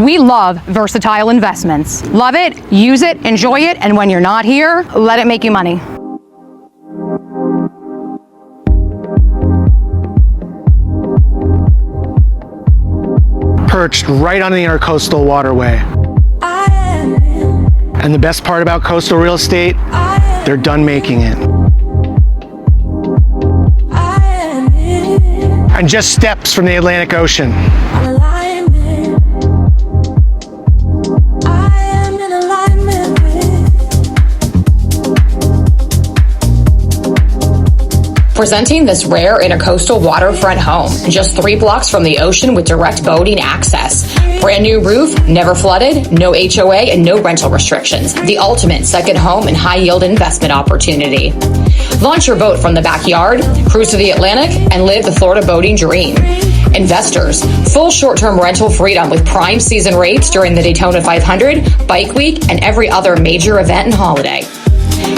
We love versatile investments. Love it, use it, enjoy it, and when you're not here, let it make you money. Perched right on the intercoastal waterway. And the best part about coastal real estate, they're done making it. And just steps from the Atlantic Ocean. Presenting this rare intercoastal waterfront home, just 3 blocks from the ocean with direct boating access. Brand new roof, never flooded, no HOA, and no rental restrictions. The ultimate second home and high-yield investment opportunity. Launch your boat from the backyard, cruise to the Atlantic, and live the Florida boating dream. Investors, full short-term rental freedom with prime season rates during the Daytona 500, Bike Week, and every other major event and holiday.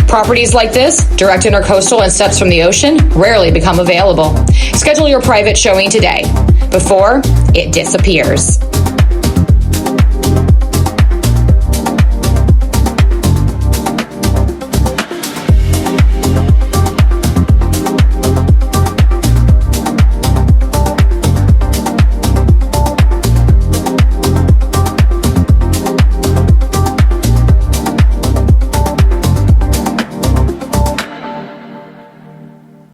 Properties like this, direct intercoastal and steps from the ocean, rarely become available. Schedule your private showing today, before it disappears.